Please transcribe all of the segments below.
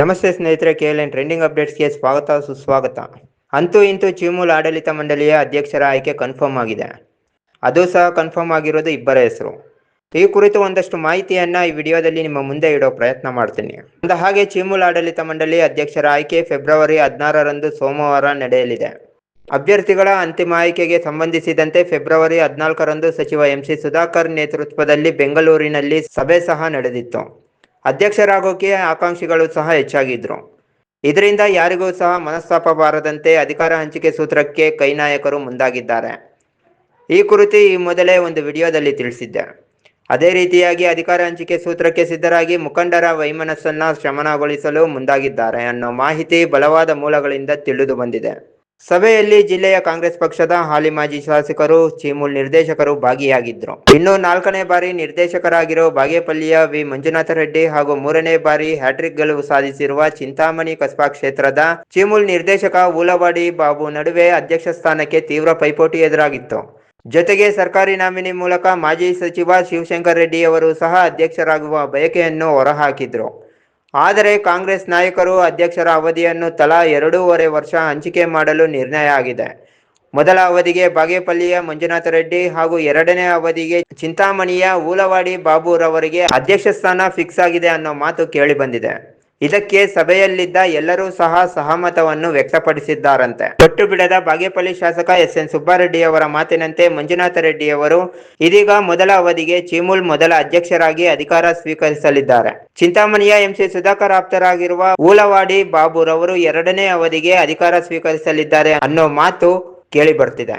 ನಮಸ್ತೆ ಸ್ನೇಹಿತರೆ, KLN trending ಅಪ್ಡೇಟ್ಸ್ಗೆ ಸ್ವಾಗತ ಸುಸ್ವಾಗತ. ಅಂತೂ ಇಂತೂ ಚಿಮುಲ್ ಆಡಳಿತ ಮಂಡಳಿಯ ಅಧ್ಯಕ್ಷರ ಆಯ್ಕೆ ಕನ್ಫರ್ಮ್ ಆಗಿದೆ. ಅದು ಸಹ ಕನ್ಫರ್ಮ್ ಆಗಿರೋದು ಇಬ್ಬರ ಹೆಸರು. ಈ ಕುರಿತು ಒಂದಷ್ಟು ಮಾಹಿತಿಯನ್ನ ಈ ವಿಡಿಯೋದಲ್ಲಿ ನಿಮ್ಮ ಮುಂದೆ ಇಡೋ ಪ್ರಯತ್ನ ಮಾಡ್ತೀನಿ. ಅಂದ ಹಾಗೆ ಚಿಮುಲ್ ಆಡಳಿತ ಮಂಡಳಿ ಅಧ್ಯಕ್ಷರ ಆಯ್ಕೆ ಫೆಬ್ರವರಿ 16ರಂದು ಸೋಮವಾರ ನಡೆಯಲಿದೆ. ಅಭ್ಯರ್ಥಿಗಳ ಅಂತಿಮ ಆಯ್ಕೆಗೆ ಸಂಬಂಧಿಸಿದಂತೆ ಫೆಬ್ರವರಿ 14ರಂದು ಸಚಿವ MC ಸುಧಾಕರ್ ನೇತೃತ್ವದಲ್ಲಿ ಬೆಂಗಳೂರಿನಲ್ಲಿ ಸಭೆ ಸಹ ನಡೆದಿತ್ತು. ಅಧ್ಯಕ್ಷರಾಗೋಕೆ ಆಕಾಂಕ್ಷಿಗಳು ಸಹ ಹೆಚ್ಚಾಗಿದ್ರು. ಇದರಿಂದ ಯಾರಿಗೂ ಸಹ ಮನಸ್ತಾಪ ಬಾರದಂತೆ ಅಧಿಕಾರ ಹಂಚಿಕೆ ಸೂತ್ರಕ್ಕೆ ಕೈ ನಾಯಕರು ಮುಂದಾಗಿದ್ದಾರೆ. ಈ ಕುರಿತು ಈ ಮೊದಲೇ ಒಂದು ವಿಡಿಯೋದಲ್ಲಿ ತಿಳಿಸಿದ್ದೆ. ಅದೇ ರೀತಿಯಾಗಿ ಅಧಿಕಾರ ಹಂಚಿಕೆ ಸೂತ್ರಕ್ಕೆ ಸಿದ್ಧರಾಗಿ ಮುಖಂಡರ ವೈಮನಸ್ಸನ್ನ ಶಮನಗೊಳಿಸಲು ಮುಂದಾಗಿದ್ದಾರೆ ಅನ್ನೋ ಮಾಹಿತಿ ಬಲವಾದ ಮೂಲಗಳಿಂದ ತಿಳಿದು ಬಂದಿದೆ. ಸಭೆಯಲ್ಲಿ ಜಿಲ್ಲೆಯ ಕಾಂಗ್ರೆಸ್ ಪಕ್ಷದ ಹಾಲಿ ಮಾಜಿ ಶಾಸಕರು, ಚಿಮುಲ್ ನಿರ್ದೇಶಕರು ಭಾಗಿಯಾಗಿದ್ರು. ಇನ್ನು 4ನೇ ಬಾರಿ ನಿರ್ದೇಶಕರಾಗಿರೋ ಬಾಗೇಪಲ್ಲಿಯ ವಿ ಮಂಜುನಾಥ ರೆಡ್ಡಿ ಹಾಗೂ 3ನೇ ಬಾರಿ ಹ್ಯಾಟ್ರಿಕ್ ಗೆಲುವು ಸಾಧಿಸಿರುವ ಚಿಂತಾಮಣಿ ಕಸ್ಬಾ ಕ್ಷೇತ್ರದ ಚಿಮುಲ್ ನಿರ್ದೇಶಕ ಊಲವಾಡಿ ಬಾಬು ನಡುವೆ ಅಧ್ಯಕ್ಷ ಸ್ಥಾನಕ್ಕೆ ತೀವ್ರ ಪೈಪೋಟಿ ಎದುರಾಗಿತ್ತು. ಜೊತೆಗೆ ಸರ್ಕಾರಿ ನಾಮಿನಿ ಮೂಲಕ ಮಾಜಿ ಸಚಿವ ಶಿವಶಂಕರ್ ರೆಡ್ಡಿಯವರು ಸಹ ಅಧ್ಯಕ್ಷರಾಗುವ ಬಯಕೆಯನ್ನು ಹೊರಹಾಕಿದ್ರು. ಆದರೆ ಕಾಂಗ್ರೆಸ್ ನಾಯಕರು ಅಧ್ಯಕ್ಷರ ಅವಧಿಯನ್ನು ತಲಾ 2.5 ವರ್ಷ ಹಂಚಿಕೆ ಮಾಡಲು ನಿರ್ಣಯ ಆಗಿದೆ. ಮೊದಲ ಅವಧಿಗೆ ಬಾಗೇಪಲ್ಲಿಯ ಮಂಜುನಾಥ ರೆಡ್ಡಿ ಹಾಗೂ 2ನೇ ಅವಧಿಗೆ ಚಿಂತಾಮಣಿಯ ಊಲವಾಡಿ ಬಾಬುರವರಿಗೆ ಅಧ್ಯಕ್ಷ ಸ್ಥಾನ ಫಿಕ್ಸ್ ಆಗಿದೆ ಅನ್ನೋ ಮಾತು ಕೇಳಿ ಬಂದಿದೆ. ಇದಕ್ಕೆ ಸಭೆಯಲ್ಲಿದ್ದ ಎಲ್ಲರೂ ಸಹ ಸಹಮತವನ್ನು ವ್ಯಕ್ತಪಡಿಸಿದ್ದಾರಂತೆ. ತೊಟ್ಟು ಬಿಡದ ಬಾಗೇಪಲ್ಲಿ ಶಾಸಕ SN ಸುಬ್ಬಾರೆಡ್ಡಿಯವರ ಮಾತಿನಂತೆ ಮಂಜುನಾಥ ರೆಡ್ಡಿಯವರು ಇದೀಗ ಮೊದಲ ಅವಧಿಗೆ ಚಿಮುಲ್ ಮೊದಲ ಅಧ್ಯಕ್ಷರಾಗಿ ಅಧಿಕಾರ ಸ್ವೀಕರಿಸಲಿದ್ದಾರೆ. ಚಿಂತಾಮಣಿಯ MC ಸುಧಾಕರ್ ಆಪ್ತರಾಗಿರುವ ಊಲವಾಡಿ ಬಾಬುರವರು 2ನೇ ಅವಧಿಗೆ ಅಧಿಕಾರ ಸ್ವೀಕರಿಸಲಿದ್ದಾರೆ ಅನ್ನೋ ಮಾತು ಕೇಳಿ ಬರ್ತಿದೆ.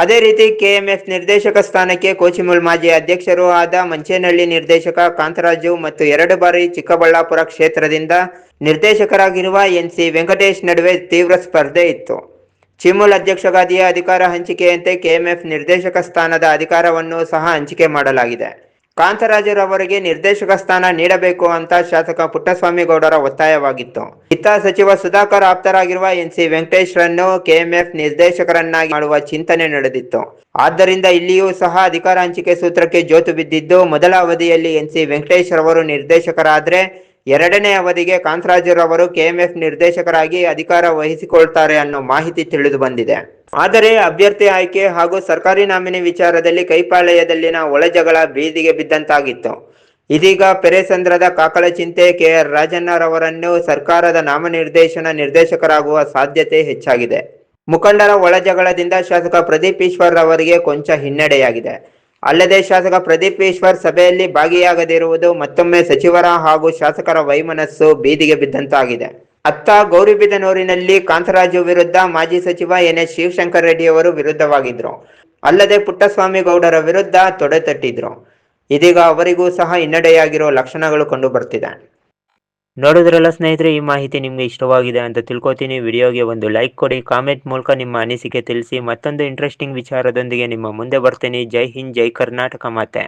ಅದೇ ರೀತಿ KMF ನಿರ್ದೇಶಕ ಸ್ಥಾನಕ್ಕೆ ಕೋಚಿಮುಲ್ ಮಾಜಿ ಅಧ್ಯಕ್ಷರೂ ಆದ ಮಂಚೇನಹಳ್ಳಿ ನಿರ್ದೇಶಕ ಕಾಂತರಾಜು ಮತ್ತು 2 ಬಾರಿ ಚಿಕ್ಕಬಳ್ಳಾಪುರ ಕ್ಷೇತ್ರದಿಂದ ನಿರ್ದೇಶಕರಾಗಿರುವ NC ವೆಂಕಟೇಶ್ ನಡುವೆ ತೀವ್ರ ಸ್ಪರ್ಧೆ ಇತ್ತು. ಚಿಮುಲ್ ಅಧ್ಯಕ್ಷಗಾದಿಯ ಅಧಿಕಾರ ಹಂಚಿಕೆಯಂತೆ KMF ನಿರ್ದೇಶಕ ಸ್ಥಾನದ ಅಧಿಕಾರವನ್ನು ಸಹ ಹಂಚಿಕೆ ಮಾಡಲಾಗಿದೆ. ಕಾಂತರಾಜುರವರಿಗೆ ನಿರ್ದೇಶಕ ಸ್ಥಾನ ನೀಡಬೇಕು ಅಂತ ಶಾಸಕ ಪುಟ್ಟಸ್ವಾಮಿ ಗೌಡರ ಒತ್ತಾಯವಾಗಿತ್ತು. ಇತ್ತ ಸಚಿವ ಸುಧಾಕರ್ ಆಪ್ತರಾಗಿರುವ NC ವೆಂಕಟೇಶ್ ರನ್ನು KMF ನಿರ್ದೇಶಕರನ್ನಾಗಿ ಮಾಡುವ ಚಿಂತನೆ ನಡೆದಿತ್ತು. ಆದ್ದರಿಂದ ಇಲ್ಲಿಯೂ ಸಹ ಅಧಿಕಾರ ಹಂಚಿಕೆ ಸೂತ್ರಕ್ಕೆ ಜೋತು ಬಿದ್ದಿದ್ದು, ಮೊದಲ ಅವಧಿಯಲ್ಲಿ NC ವೆಂಕಟೇಶ್ ರವರು ನಿರ್ದೇಶಕರಾದ್ರೆ 2ನೇ ಅವಧಿಗೆ ಕಾಂತರಾಜುರವರು KMF ನಿರ್ದೇಶಕರಾಗಿ ಅಧಿಕಾರ ವಹಿಸಿಕೊಳ್ತಾರೆ ಅನ್ನೋ ಮಾಹಿತಿ ತಿಳಿದು ಬಂದಿದೆ. ಆದರೆ ಅಭ್ಯರ್ಥಿ ಆಯ್ಕೆ ಹಾಗೂ ಸರ್ಕಾರಿ ನಾಮಿನಿ ವಿಚಾರದಲ್ಲಿ ಕೈಪಾಳ್ಯದಲ್ಲಿನ ಒಳಜಗಳ ಬೀದಿಗೆ ಬಿದ್ದಂತಾಗಿತ್ತು. ಇದೀಗ ಪೆರೇಸಂದ್ರದ ಕಾಕಲಚಿಂತೆ KR ರಾಜಣ್ಣರವರನ್ನು ಸರ್ಕಾರದ ನಾಮನಿರ್ದೇಶನ ನಿರ್ದೇಶಕರಾಗುವ ಸಾಧ್ಯತೆ ಹೆಚ್ಚಾಗಿದೆ. ಮುಖಂಡರ ಒಳಜಗಳದಿಂದ ಶಾಸಕ ಪ್ರದೀಪ್ ಈಶ್ವರ್ ರವರಿಗೆ ಕೊಂಚ ಹಿನ್ನಡೆಯಾಗಿದೆ. ಅಲ್ಲದೆ ಶಾಸಕ ಪ್ರದೀಪ್ ಈಶ್ವರ್ ಸಭೆಯಲ್ಲಿ ಭಾಗಿಯಾಗದಿರುವುದು ಮತ್ತೊಮ್ಮೆ ಸಚಿವರ ಹಾಗೂ ಶಾಸಕರ ವೈಮನಸ್ಸು ಬೀದಿಗೆ ಬಿದ್ದಂತಾಗಿದೆ. ಅತ್ತ ಗೌರಿಬಿದನೂರಿನಲ್ಲಿ ಕಾಂತರಾಜು ವಿರುದ್ಧ ಮಾಜಿ ಸಚಿವ NS ಶಿವಶಂಕರ್ ರೆಡ್ಡಿಯವರು ವಿರುದ್ಧವಾಗಿದ್ರು. ಅಲ್ಲದೆ ಪುಟ್ಟಸ್ವಾಮಿ ಗೌಡರ ವಿರುದ್ಧ ತೊಡೆತಟ್ಟಿದ್ರು. ಇದೀಗ ಅವರಿಗೂ ಸಹ ಹಿನ್ನಡೆಯಾಗಿರೋ ಲಕ್ಷಣಗಳು ಕಂಡು ಬರ್ತಿದೆ. ನೋಡಿದ್ರಲ್ಲ ಸ್ನೇಹಿತರೆ, ಈ ಮಾಹಿತಿ ನಿಮಗೆ ಇಷ್ಟವಾಗಿದೆ ಅಂತ ತಿಳ್ಕೊತೀನಿ. ವಿಡಿಯೋಗೆ ಒಂದು ಲೈಕ್ ಕೊಡಿ, ಕಾಮೆಂಟ್ ಮೂಲಕ ನಿಮ್ಮ ಅನಿಸಿಕೆ ತಿಳಿಸಿ. ಮತ್ತೊಂದು ಇಂಟ್ರೆಸ್ಟಿಂಗ್ ವಿಚಾರದೊಂದಿಗೆ ನಿಮ್ಮ ಮುಂದೆ ಬರ್ತೀನಿ. ಜೈ ಹಿಂದ್, ಜೈ ಕರ್ನಾಟಕ ಮಾತೆ.